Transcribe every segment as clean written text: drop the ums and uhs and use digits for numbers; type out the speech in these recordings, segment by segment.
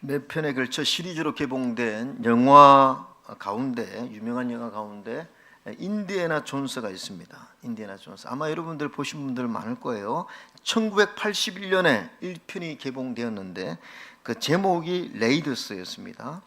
몇 편에 걸쳐 시리즈로 개봉된 영화 가운데, 유명한 영화 가운데 인디애나 존스가 있습니다. 인디애나 존스. 아마 여러분들 보신 분들 많을 거예요. 1981년에 1편이 개봉되었는데 그 제목이 레이더스였습니다.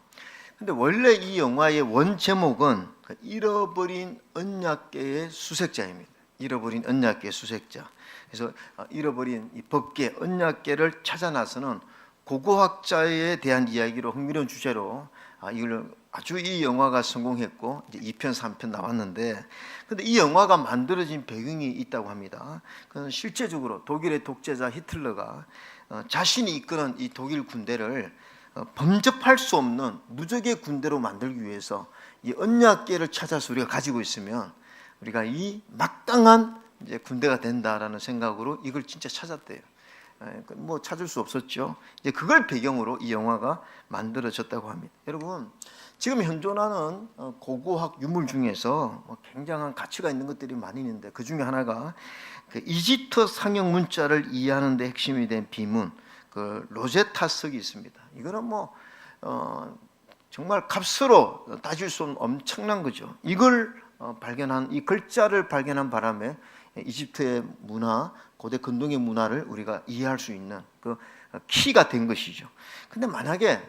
근데 원래 이 영화의 원 제목은 잃어버린 언약궤의 수색자입니다. 잃어버린 언약궤의 수색자. 그래서 잃어버린 이 법궤 언약궤를 찾아 나서는 고고학자에 대한 이야기로 흥미로운 주제로 이걸 아주 이 영화가 성공했고 이제 2편, 3편 나왔는데, 근데 이 영화가 만들어진 배경이 있다고 합니다. 그건 실제적으로 독일의 독재자 히틀러가 자신이 이끄는 이 독일 군대를 범접할 수 없는 무적의 군대로 만들기 위해서 이 언약궤를 찾아서 우리가 가지고 있으면 우리가 이 막강한 이제 군대가 된다라는 생각으로 이걸 진짜 찾았대요. 뭐 찾을 수 없었죠. 이제 그걸 배경으로 이 영화가 만들어졌다고 합니다. 여러분, 지금 현존하는 고고학 유물 중에서 굉장한 가치가 있는 것들이 많이 있는데 그 중에 하나가 그 이집트 상형 문자를 이해하는 데 핵심이 된 비문, 그 로제타석이 있습니다. 이거는 뭐 정말 값으로 따질 수 없는 엄청난 거죠. 이걸 발견한, 이 글자를 발견한 바람에 이집트의 문화, 고대 근동의 문화를 우리가 이해할 수 있는 그 키가 된 것이죠. 근데 만약에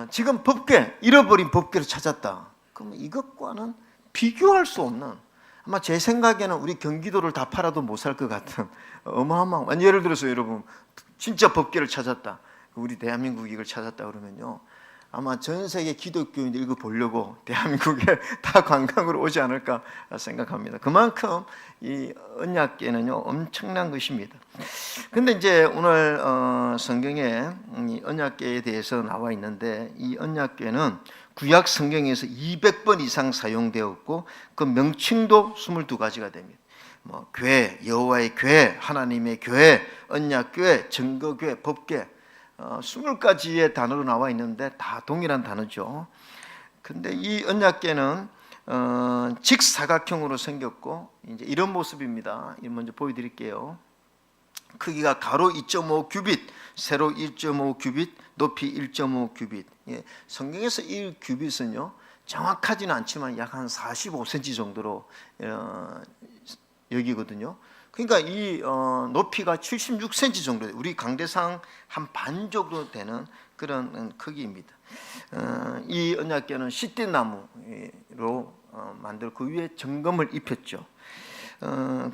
지금 법궤, 잃어버린 법궤를 찾았다, 그러면 이것과는 비교할 수 없는, 아마 제 생각에는 우리 경기도를 다 팔아도 못 살 것 같은 어마어마한, 예를 들어서 여러분 진짜 법궤를 찾았다, 우리 대한민국 이걸 찾았다 그러면요, 아마 전 세계 기독교인들 이거 보려고 대한민국에 다 관광으로 오지 않을까 생각합니다. 그만큼 이 언약궤는요 엄청난 것입니다. 근데 이제 오늘 성경에 이 언약궤에 대해서 나와 있는데, 이 언약궤는 구약 성경에서 200번 이상 사용되었고 그 명칭도 22가지가 됩니다. 뭐 궤, 여호와의 궤, 하나님의 궤, 언약궤, 증거궤, 법궤, 20가지의 단어로 나와 있는데 다 동일한 단어죠. 근데 이 언약궤는 직사각형으로 생겼고 이제 이런 모습입니다. 먼저 보여드릴게요. 크기가 가로 2.5 규빗, 세로 1.5 규빗, 높이 1.5 규빗. 성경에서 1 규빗은요 정확하지는 않지만 약 한 45cm 정도로 여기거든요. 그러니까 이 높이가 76cm 정도, 우리 강대상 한 반 정도 되는 그런 크기입니다. 이 언약궤는 시띠 나무로 만들고 그 위에 정금을 입혔죠.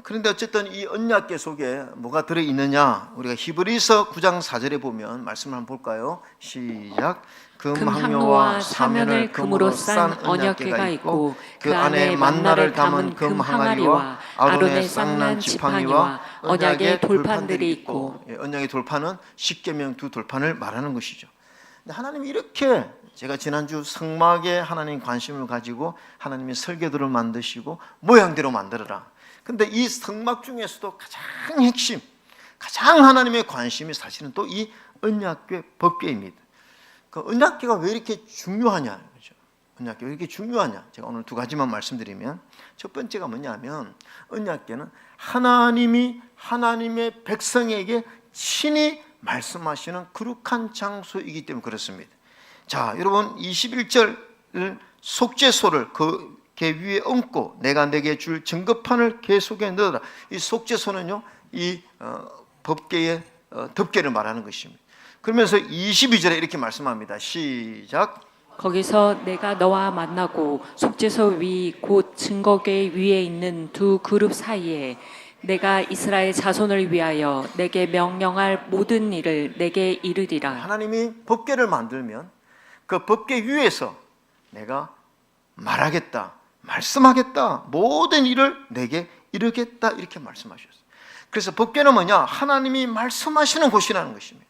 그런데 어쨌든 이 언약궤 속에 뭐가 들어있느냐, 우리가 히브리서 9장 4절에 보면 말씀을 한번 볼까요? 시작. 금항로와 사면을 금으로 싼 언약궤가 있고 그 안에 만나를 담은 금 항아리와 아론의 쌍난 지팡이와 언약의 돌판들이 있고. 언약의 돌판은 십계명 두 돌판을 말하는 것이죠. 근데 하나님이 이렇게, 제가 지난주 성막에 하나님 관심을 가지고 하나님이 설계도를 만드시고 모양대로 만들어라. 근데 이 성막 중에서도 가장 핵심, 가장 하나님의 관심이 사실은 또 이 언약궤, 법궤입니다. 그 언약궤가 왜 이렇게 중요하냐, 그렇죠? 언약궤가 왜 이렇게 중요하냐? 제가 오늘 2가지만 말씀드리면, 첫 번째가 뭐냐면 언약궤는 하나님이 하나님의 백성에게 친히 말씀하시는 거룩한 장소이기 때문에 그렇습니다. 자, 여러분 21절 속죄소를 그 궤 위에 얹고 내가 내게 줄 증거판을 궤 속에 넣어라. 이 속죄소는요 이 법궤의 덮개를 말하는 것입니다. 그러면서 22절에 이렇게 말씀합니다. 시작. 거기서 내가 너와 만나고 속죄소 위 곧 증거궤 위에 있는 두 그룹 사이에 내가 이스라엘 자손을 위하여 내게 명령할 모든 일을 내게 이르리라. 하나님이 법궤를 만들면 그 법궤 위에서 내가 말하겠다, 말씀하겠다, 모든 일을 내게 이르겠다, 이렇게 말씀하셨어요. 그래서 법궤는 뭐냐? 하나님이 말씀하시는 곳이라는 것입니다.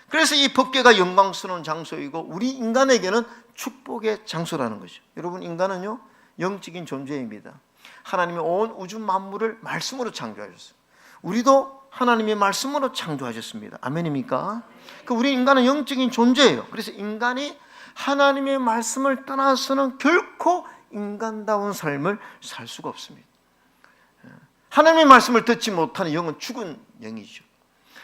그래서 이 법궤가 영광스러운 장소이고 우리 인간에게는 축복의 장소라는 거죠. 여러분, 인간은요 영적인 존재입니다. 하나님이 온 우주 만물을 말씀으로 창조하셨어요. 우리도 하나님의 말씀으로 창조하셨습니다. 아멘입니까? 우리 인간은 영적인 존재예요. 그래서 인간이 하나님의 말씀을 떠나서는 결코 인간다운 삶을 살 수가 없습니다. 하나님의 말씀을 듣지 못하는 영은 죽은 영이죠.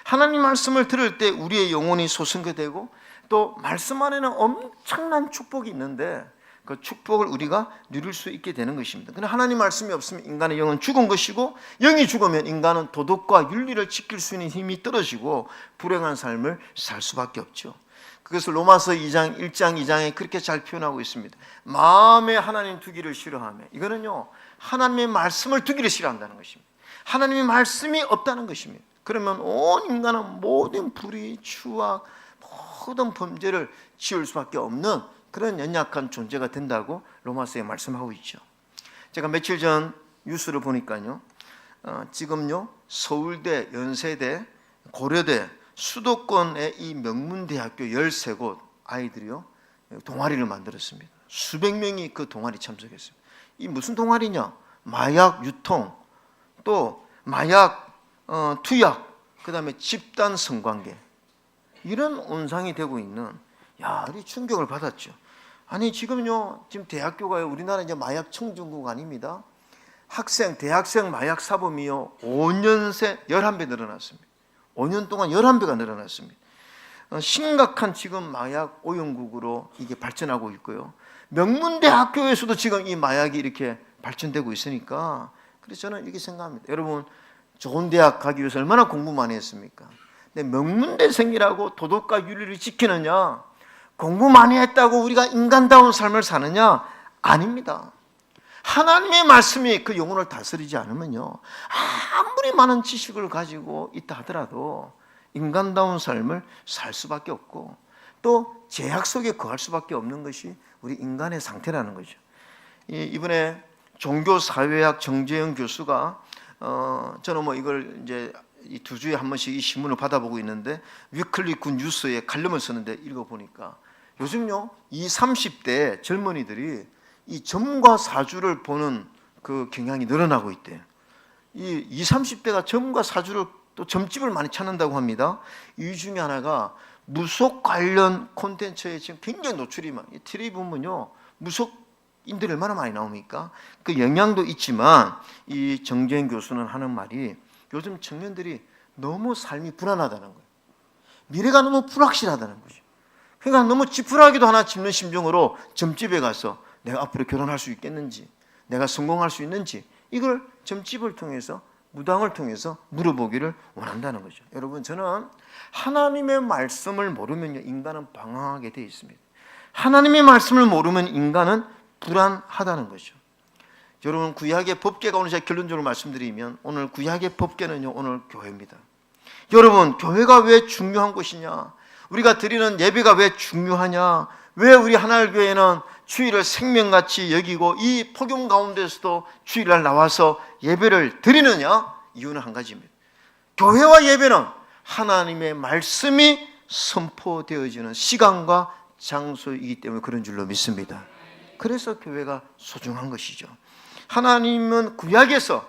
하나님 말씀을 들을 때 우리의 영혼이 소성되고 또 또 말씀 안에는 엄청난 축복이 있는데 그 축복을 우리가 누릴 수 있게 되는 것입니다. 그런데 하나님 말씀이 없으면 인간의 영은 죽은 것이고, 영이 죽으면 인간은 도덕과 윤리를 지킬 수 있는 힘이 떨어지고 불행한 삶을 살 수밖에 없죠. 그것을 로마서 2장 1장 2장에 그렇게 잘 표현하고 있습니다. 마음에 하나님 두기를 싫어하며, 이거는요 하나님의 말씀을 두기를 싫어한다는 것입니다. 하나님의 말씀이 없다는 것입니다. 그러면 온 인간은 모든 불의, 추악, 모든 범죄를 지을 수밖에 없는 그런 연약한 존재가 된다고 로마서에 말씀하고 있죠. 제가 며칠 전 뉴스를 보니까요, 지금요 서울대, 연세대, 고려대, 수도권의 이 명문대학교 13곳 아이들이요 동아리를 만들었습니다. 수백 명이 그 동아리 참석했습니다. 이 무슨 동아리냐? 마약 유통, 또 마약 투약, 그 다음에 집단 성관계, 이런 온상이 되고 있는, 이 충격을 받았죠. 아니 지금요, 지금 대학교가요, 우리나라 이제 마약 청정국 아닙니다. 대학생 마약 사범이요 5년 새 11배 늘어났습니다. 5년 동안 11배가 늘어났습니다. 심각한 지금 마약 오염국으로 이게 발전하고 있고요. 명문대학교에서도 지금 이 마약이 이렇게 발전되고 있으니까, 그래서 저는 이렇게 생각합니다. 여러분, 좋은 대학 가기 위해서 얼마나 공부 많이 했습니까? 근데 명문대생이라고 도덕과 윤리를 지키느냐, 공부 많이 했다고 우리가 인간다운 삶을 사느냐? 아닙니다. 하나님의 말씀이 그 영혼을 다스리지 않으면요, 아무리 많은 지식을 가지고 있다 하더라도 인간다운 삶을 살 수밖에 없고, 또 제약 속에 거할 수밖에 없는 것이 우리 인간의 상태라는 거죠. 이번에 종교사회학 정재영 교수가 저는 뭐 이걸 이제 이 2주에 한 번씩 이 신문을 받아보고 있는데, 위클리 군 뉴스에 칼럼을 썼는데 읽어보니까 요즘요 20, 30대 젊은이들이 이 점과 사주를 보는 그 경향이 늘어나고 있대요. 이 20, 30대가 점과 사주를, 또 점집을 많이 찾는다고 합니다. 이 중에 하나가 무속 관련 콘텐츠에 지금 굉장히 노출이 많아요. 텔레비 보면요 무속인들이 얼마나 많이 나옵니까? 그 영향도 있지만 이 정재인 교수는 하는 말이, 요즘 청년들이 너무 삶이 불안하다는 거예요. 미래가 너무 불확실하다는 거죠. 그러니까 너무 지푸라기도 하나 짚는 심정으로 점집에 가서 내가 앞으로 결혼할 수 있겠는지, 내가 성공할 수 있는지, 이걸 점집을 통해서, 무당을 통해서 물어보기를 원한다는 거죠. 여러분, 저는 하나님의 말씀을 모르면 인간은 방황하게 되어 있습니다. 하나님의 말씀을 모르면 인간은 불안하다는 거죠. 여러분, 구약의 법궤가, 오늘 제가 결론적으로 말씀드리면, 오늘 구약의 법궤는요 오늘 교회입니다. 여러분, 교회가 왜 중요한 것이냐, 우리가 드리는 예배가 왜 중요하냐, 왜 우리 하나님교회는 주일을 생명같이 여기고 이 폭염 가운데서도 주일날 나와서 예배를 드리느냐? 이유는 한 가지입니다. 교회와 예배는 하나님의 말씀이 선포되어지는 시간과 장소이기 때문에 그런 줄로 믿습니다. 그래서 교회가 소중한 것이죠. 하나님은 구약에서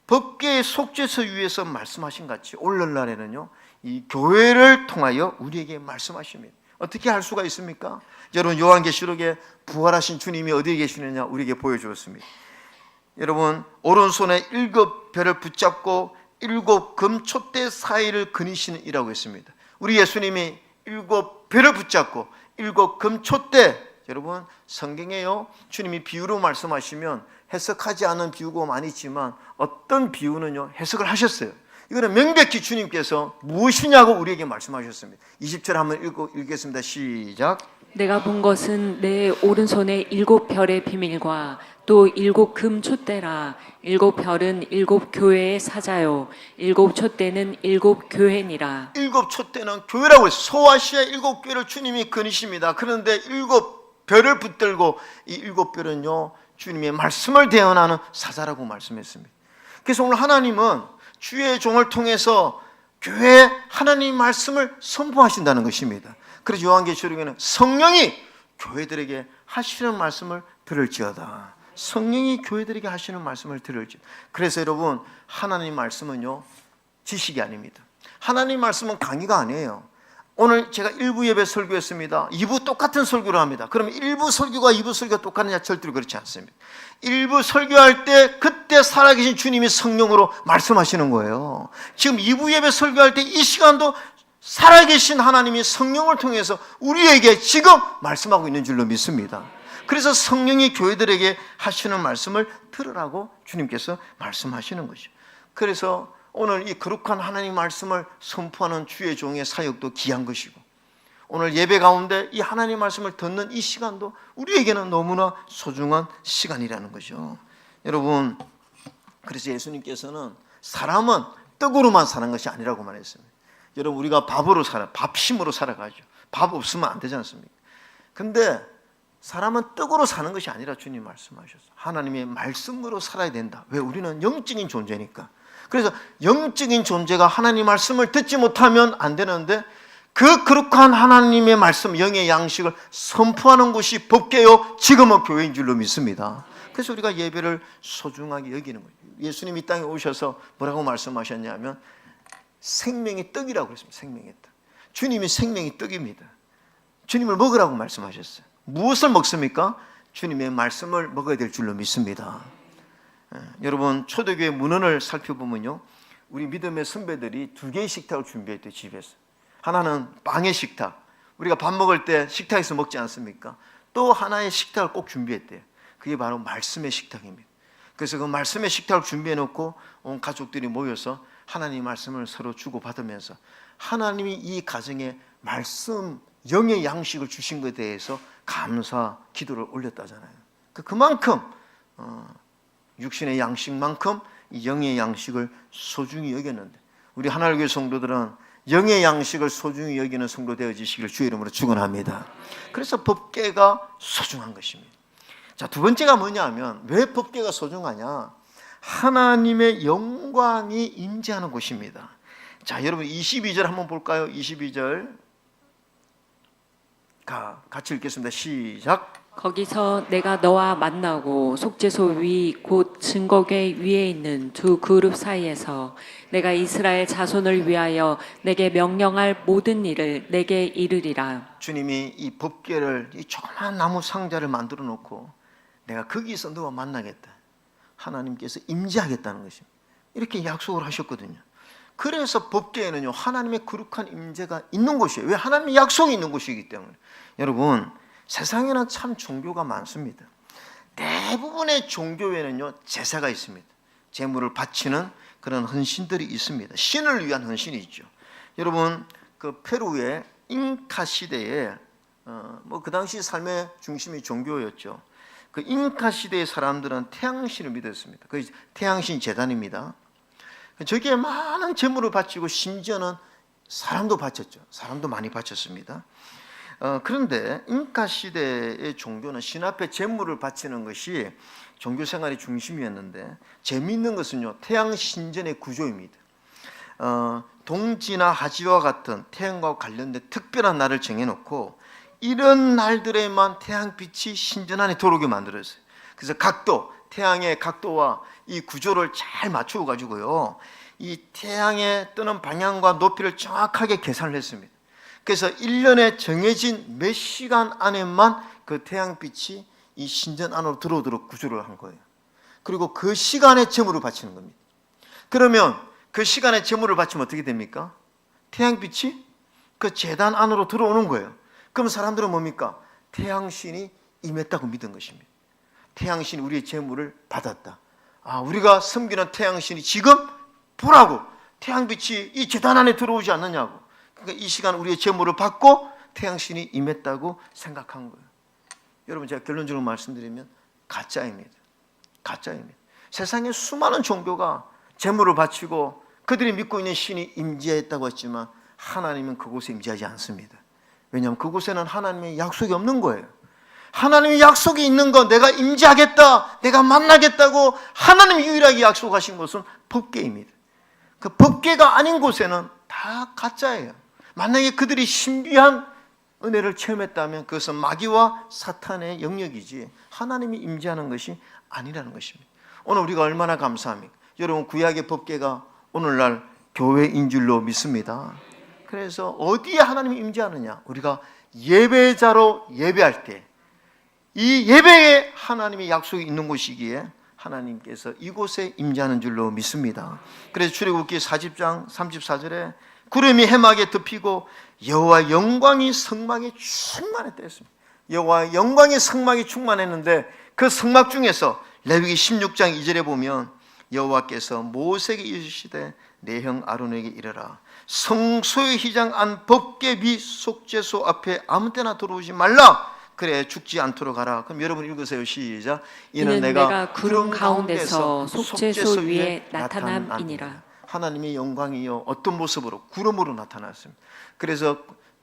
법궤의 속죄서 위에서 말씀하신 같이 오늘날에는요 이 교회를 통하여 우리에게 말씀하십니다. 어떻게 할 수가 있습니까? 여러분, 요한계시록에 부활하신 주님이 어디에 계시느냐 우리에게 보여주었습니다. 여러분, 오른손에 7별을 붙잡고 7 금촛대 사이를 거니시는 이라고 했습니다. 우리 예수님이 7별을 붙잡고 7 금촛대, 여러분 성경에요 주님이 비유로 말씀하시면 해석하지 않은 비유가 많이 있지만 어떤 비유는요 해석을 하셨어요. 이거는 명백히 주님께서 무엇이냐고 우리에게 말씀하셨습니다. 20절 한번 읽겠습니다. 시작. 내가 본 것은 내 오른손에 7별의 비밀과 또 7 금촛대라. 7별은 7 교회의 사자요 7 촛대는 7 교회니라. 7 촛대는 교회라고 해서 소아시아 7 교회를 주님이 거니십니다. 그런데 7 별을 붙들고 이 7별은요 주님의 말씀을 대언하는 사자라고 말씀했습니다. 그래서 오늘 하나님은 주의 종을 통해서 교회에 하나님 말씀을 선포하신다는 것입니다. 그래서 요한계시록에는 성령이 교회들에게 하시는 말씀을 들을지어다. 성령이 교회들에게 하시는 말씀을 들을지어다. 그래서 여러분, 하나님 말씀은요 지식이 아닙니다. 하나님 말씀은 강의가 아니에요. 오늘 제가 1부 예배 설교했습니다. 2부 똑같은 설교를 합니다. 그러면 1부 설교가 2부 설교가 똑같느냐? 절대로 그렇지 않습니다. 1부 설교할 때 그때 살아계신 주님이 성령으로 말씀하시는 거예요. 지금 2부 예배 설교할 때 이 시간도 살아계신 하나님이 성령을 통해서 우리에게 지금 말씀하고 있는 줄로 믿습니다. 그래서 성령이 교회들에게 하시는 말씀을 들으라고 주님께서 말씀하시는 것이죠. 그래서 오늘 이 거룩한 하나님 말씀을 선포하는 주의 종의 사역도 귀한 것이고, 오늘 예배 가운데 이 하나님 말씀을 듣는 이 시간도 우리에게는 너무나 소중한 시간이라는 거죠. 여러분, 그래서 예수님께서는 사람은 떡으로만 사는 것이 아니라고 말했습니다. 여러분, 우리가 밥 힘으로 살아가죠. 밥 없으면 안 되지 않습니까? 근데 사람은 떡으로 사는 것이 아니라 주님 말씀하셨어요. 하나님의 말씀으로 살아야 된다. 왜? 우리는 영적인 존재니까. 그래서 영적인 존재가 하나님 말씀을 듣지 못하면 안 되는데, 그 거룩한 하나님의 말씀, 영의 양식을 선포하는 곳이 법궤요, 지금은 교회인 줄로 믿습니다. 그래서 우리가 예배를 소중하게 여기는 거예요. 예수님이 이 땅에 오셔서 뭐라고 말씀하셨냐면 생명의 떡이라고 그랬습니다. 생명의 떡. 주님이 생명의 떡입니다. 주님을 먹으라고 말씀하셨어요. 무엇을 먹습니까? 주님의 말씀을 먹어야 될 줄로 믿습니다. 여러분, 초대교회 문헌을 살펴보면요, 우리 믿음의 선배들이 두 개의 식탁을 준비했대요. 집에서. 하나는 방의 식탁, 우리가 밥 먹을 때 식탁에서 먹지 않습니까? 또 하나의 식탁을 꼭 준비했대요. 그게 바로 말씀의 식탁입니다. 그래서 그 말씀의 식탁을 준비해 놓고 온 가족들이 모여서 하나님 말씀을 서로 주고받으면서 하나님이 이 가정에 말씀, 영의 양식을 주신 것에 대해서 감사 기도를 올렸다잖아요. 그만큼 육신의 양식만큼 이 영의 양식을 소중히 여겼는데, 우리 하나님의 성도들은 영의 양식을 소중히 여기는 성도 되어지시기를 주의 이름으로 축원합니다. 그래서 법궤가 소중한 것입니다. 자, 두 번째가 뭐냐 하면, 왜 법궤가 소중하냐? 하나님의 영광이 임재하는 곳입니다. 자, 여러분 22절 한번 볼까요? 22절 같이 읽겠습니다. 시작. 거기서 내가 너와 만나고 속죄소 위 곧 증거궤 위에 있는 두 그룹 사이에서 내가 이스라엘 자손을 위하여 내게 명령할 모든 일을 내게 이르리라. 주님이 이 법궤를, 이 조그만 나무 상자를 만들어 놓고 내가 거기서 너와 만나겠다, 하나님께서 임재하겠다는 것입니다. 이렇게 약속을 하셨거든요. 그래서 법궤에는요, 하나님의 거룩한 임재가 있는 곳이에요. 왜? 하나님의 약속이 있는 곳이기 때문에. 여러분, 세상에는 참 종교가 많습니다. 대부분의 종교에는요, 제사가 있습니다. 제물을 바치는 그런 헌신들이 있습니다. 신을 위한 헌신이 있죠. 여러분, 그 페루의 잉카 시대에 그 당시 삶의 중심이 종교였죠. 그 잉카 시대의 사람들은 태양신을 믿었습니다. 그 태양신 제단입니다. 저기에 많은 제물을 바치고 심지어는 사람도 바쳤죠. 사람도 많이 바쳤습니다. 그런데 잉카 시대의 종교는 신 앞에 제물을 바치는 것이 종교 생활의 중심이었는데, 재미있는 것은요, 태양 신전의 구조입니다. 동지나 하지와 같은 태양과 관련된 특별한 날을 정해놓고 이런 날들에만 태양빛이 신전 안에 들어오게 만들었어요. 그래서 태양의 각도와 이 구조를 잘 맞추어 가지고요, 이 태양의 뜨는 방향과 높이를 정확하게 계산을 했습니다. 그래서 1년에 정해진 몇 시간 안에만 그 태양빛이 이 신전 안으로 들어오도록 구조를 한 거예요. 그리고 그 시간에 제물을 바치는 겁니다. 그러면 그 시간에 제물을 바치면 어떻게 됩니까? 태양빛이 그 제단 안으로 들어오는 거예요. 그럼 사람들은 뭡니까? 태양신이 임했다고 믿은 것입니다. 태양신이 우리의 제물을 받았다. 우리가 섬기는 태양신이 지금 보라고, 태양빛이 이 제단 안에 들어오지 않느냐고. 그러니까 이 시간 우리의 제물을 받고 태양신이 임했다고 생각한 거예요. 여러분, 제가 결론적으로 말씀드리면 가짜입니다. 가짜입니다. 세상에 수많은 종교가 제물을 바치고 그들이 믿고 있는 신이 임재했다고 했지만 하나님은 그곳에 임재하지 않습니다. 왜냐하면 그곳에는 하나님의 약속이 없는 거예요. 하나님의 약속이 있는 건, 내가 임재하겠다, 내가 만나겠다고 하나님이 유일하게 약속하신 것은 법궤입니다. 그 법궤가 아닌 곳에는 다 가짜예요. 만약에 그들이 신비한 은혜를 체험했다면 그것은 마귀와 사탄의 영역이지 하나님이 임재하는 것이 아니라는 것입니다. 오늘 우리가 얼마나 감사합니까? 여러분, 구약의 법궤가 오늘날 교회인 줄로 믿습니다. 그래서 어디에 하나님이 임재하느냐? 우리가 예배자로 예배할 때 이 예배에 하나님의 약속이 있는 곳이기에 하나님께서 이곳에 임재하는 줄로 믿습니다. 그래서 출애굽기 40장 34절에 구름이 해막에 덮이고 여호와 영광이 성막에 충만했다 했습니다. 여호와 영광이 성막에 충만했는데 그 성막 중에서 레위기 16장 2절에 보면 여호와께서 모세에게 이르시되 내 형 아론에게 이르라 성소의 휘장 안 법궤 및 속죄소 앞에 아무 때나 들어오지 말라 그래 죽지 않도록 하라. 그럼 여러분 읽으세요. 시작. 이는 내가 구름 가운데서 속죄소 위에 나타남이니라. 하나님의 영광이요 어떤 모습으로? 구름으로 나타났습니다. 그래서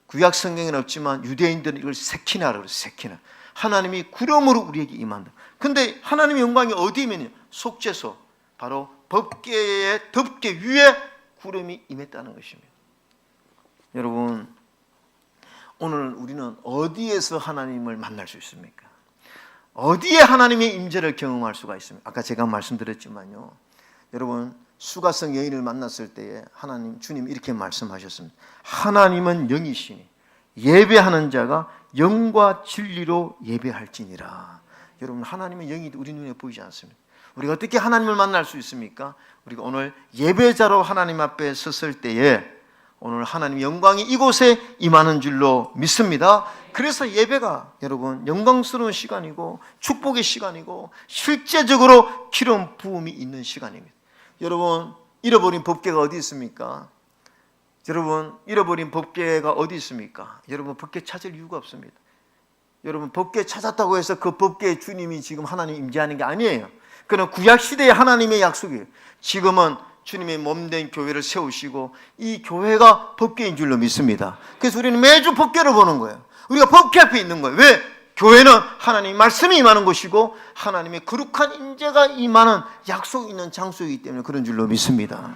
구약 성경에는 없지만 유대인들은 이걸 세키나라고 그래요. 세키나. 하나님이 구름으로 우리에게 임한다. 근데 하나님의 영광이 어디 있느냐? 속죄소, 바로 법궤의 덮개 위에 구름이 임했다는 것입니다. 여러분, 오늘 우리는 어디에서 하나님을 만날 수 있습니까? 어디에 하나님의 임재를 경험할 수가 있습니까? 아까 제가 말씀드렸지만요, 여러분 수가성 여인을 만났을 때에 하나님, 주님 이렇게 말씀하셨습니다. 하나님은 영이시니 예배하는 자가 영과 진리로 예배할지니라. 여러분, 하나님의 영이 우리 눈에 보이지 않습니다. 우리가 어떻게 하나님을 만날 수 있습니까? 우리가 오늘 예배자로 하나님 앞에 섰을 때에 오늘 하나님의 영광이 이곳에 임하는 줄로 믿습니다. 그래서 예배가 여러분 영광스러운 시간이고 축복의 시간이고 실제적으로 기름 부음이 있는 시간입니다. 여러분, 잃어버린 법궤가 어디 있습니까? 여러분, 잃어버린 법궤가 어디 있습니까? 여러분, 법궤 찾을 이유가 없습니다. 여러분, 법궤 찾았다고 해서 그 법궤의 주님이 지금 하나님 임재하는 게 아니에요. 그는 구약시대의 하나님의 약속이에요. 지금은 주님의 몸된 교회를 세우시고 이 교회가 법궤인 줄로 믿습니다. 그래서 우리는 매주 법궤를 보는 거예요. 우리가 법궤 앞에 있는 거예요. 왜? 교회는 하나님의 말씀이 임하는 곳이고 하나님의 거룩한 임재가 임하는 약속이 있는 장소이기 때문에 그런 줄로 믿습니다.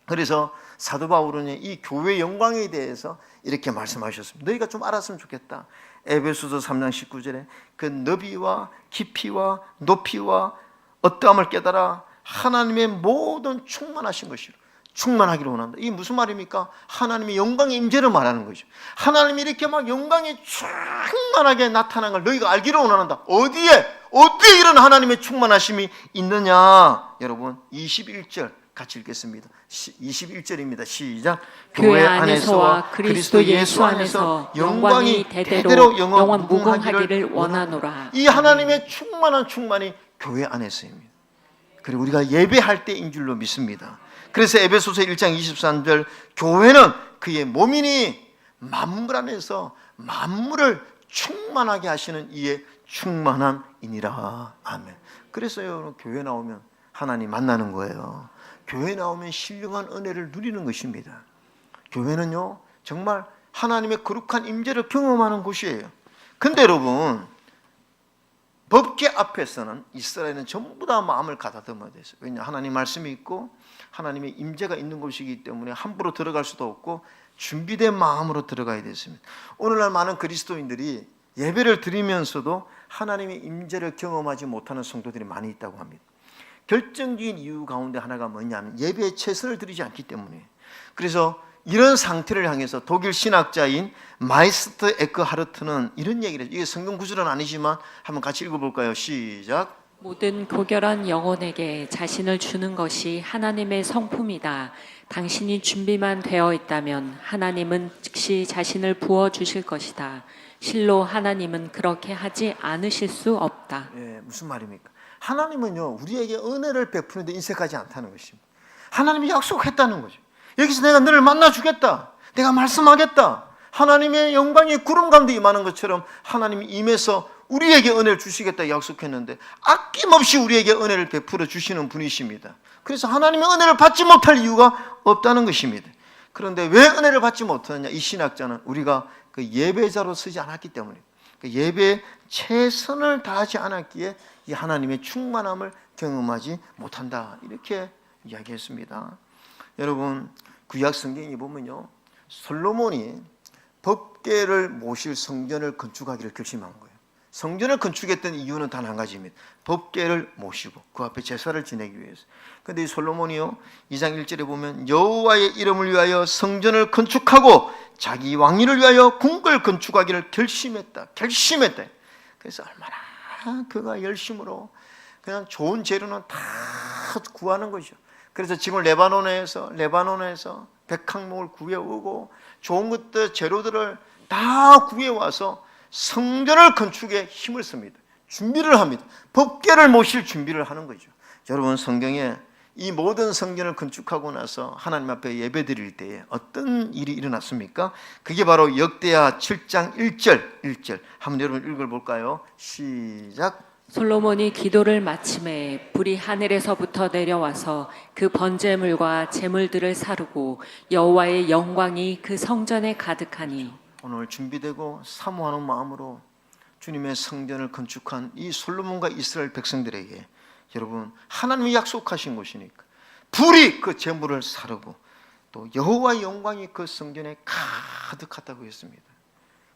그래서 사도 바울은 이 교회의 영광에 대해서 이렇게 말씀하셨습니다. 너희가 좀 알았으면 좋겠다. 에베소서 3장 19절에 그 너비와 깊이와 높이와 어떠함을 깨달아 하나님의 모든 충만하신 것이로 충만하기를 원한다. 이게 무슨 말입니까? 하나님의 영광의 임재를 말하는 거죠. 하나님이 이렇게 막 영광이 충만하게 나타난 걸 너희가 알기를 원한다. 어디에 이런 하나님의 충만하심이 있느냐? 여러분 21절 같이 읽겠습니다. 21절입니다. 시작. 교회 안에서와 그리스도 예수 안에서 영광이 대대로 영원 무궁하기를 원하노라. 이 하나님의 충만한 충만이 교회 안에서입니다. 그리고 우리가 예배할 때인 줄로 믿습니다. 그래서 에베소서 1장 23절 교회는 그의 몸이니 만물 안에서 만물을 충만하게 하시는 이의 충만함이니라. 아멘. 그래서 여러분 교회 나오면 하나님 만나는 거예요. 교회 나오면 신령한 은혜를 누리는 것입니다. 교회는요 정말 하나님의 거룩한 임재를 경험하는 곳이에요. 근데 여러분 법궤 앞에서는 이스라엘은 전부 다 마음을 가다듬어야 됐어요. 왜냐? 하나님 말씀이 있고 하나님의 임재가 있는 곳이기 때문에 함부로 들어갈 수도 없고 준비된 마음으로 들어가야 됐습니다. 오늘날 많은 그리스도인들이 예배를 드리면서도 하나님의 임재를 경험하지 못하는 성도들이 많이 있다고 합니다. 결정적인 이유 가운데 하나가 뭐냐면 예배에 최선을 들이지 않기 때문에. 그래서 이런 상태를 향해서 독일 신학자인 마이스터 에크하르트는 이런 얘기를 해요. 이게 성경 구절은 아니지만 한번 같이 읽어볼까요? 시작. 모든 고결한 영혼에게 자신을 주는 것이 하나님의 성품이다. 당신이 준비만 되어 있다면 하나님은 즉시 자신을 부어주실 것이다. 실로 하나님은 그렇게 하지 않으실 수 없다. 예, 무슨 말입니까? 하나님은요 우리에게 은혜를 베푸는데 인색하지 않다는 것입니다. 하나님이 약속했다는 거죠. 여기서 내가 너를 만나주겠다. 내가 말씀하겠다. 하나님의 영광이 구름 가운데 임하는 것처럼 하나님이 임해서 우리에게 은혜를 주시겠다 약속했는데 아낌없이 우리에게 은혜를 베풀어 주시는 분이십니다. 그래서 하나님의 은혜를 받지 못할 이유가 없다는 것입니다. 그런데 왜 은혜를 받지 못하느냐? 이 신학자는 우리가 그 예배자로 서지 않았기 때문에 그 예배에 최선을 다하지 않았기에 이 하나님의 충만함을 경험하지 못한다. 이렇게 이야기했습니다. 여러분 구약 성경에 보면요 솔로몬이 법궤를 모실 성전을 건축하기를 결심한 거예요. 성전을 건축했던 이유는 단 한 가지입니다. 법궤를 모시고 그 앞에 제사를 지내기 위해서. 그런데 이 솔로몬이요 2장 1절에 보면 여호와의 이름을 위하여 성전을 건축하고 자기 왕위를 위하여 궁궐을 건축하기를 결심했다. 그래서 얼마나 그가 열심으로 그냥 좋은 재료는 다 구하는 거죠. 그래서 지금 레바논에서 백항목을 구해오고 좋은 것들 재료들을 다 구해와서 성전을 건축에 힘을 씁니다. 준비를 합니다. 법궤를 모실 준비를 하는 거죠. 여러분, 성경에 이 모든 성전을 건축하고 나서 하나님 앞에 예배드릴 때에 어떤 일이 일어났습니까? 그게 바로 역대하 7장 1절 한번 여러분 읽어볼까요? 시작. 솔로몬이 기도를 마침에 불이 하늘에서부터 내려와서 그 번제물과 제물들을 사르고 여호와의 영광이 그 성전에 가득하니. 오늘 준비되고 사모하는 마음으로 주님의 성전을 건축한 이 솔로몬과 이스라엘 백성들에게 여러분, 하나님이 약속하신 것이니까 불이 그 제물을 사르고 또 여호와의 영광이 그 성전에 가득하다고 했습니다.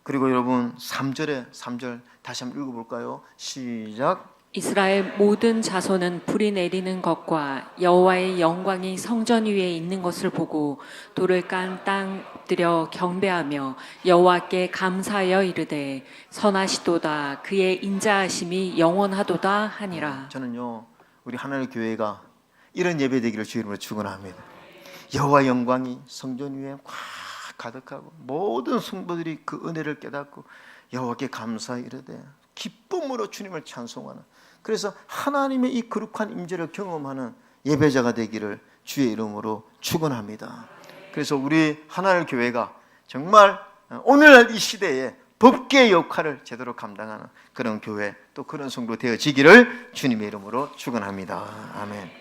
그리고 여러분 3절 다시 한번 읽어볼까요? 시작. 이스라엘 모든 자손은 불이 내리는 것과 여호와의 영광이 성전 위에 있는 것을 보고 돌을 깐 땅 엎드려 경배하며 여호와께 감사하여 이르되 선하시도다 그의 인자하심이 영원하도다 하니라. 저는요, 우리 하나님의 교회가 이런 예배 되기를 주의 이름으로 축원합니다. 여호와의 영광이 성전 위에 꽉 가득하고 모든 성도들이 그 은혜를 깨닫고 여호와께 감사히 이르되 기쁨으로 주님을 찬송하는, 그래서 하나님의 이 거룩한 임재를 경험하는 예배자가 되기를 주의 이름으로 축원합니다. 그래서 우리 하나님의 교회가 정말 오늘날 이 시대에 법궤의 역할을 제대로 감당하는 그런 교회, 또 그런 성도 되어지기를 주님의 이름으로 축원합니다. 아멘.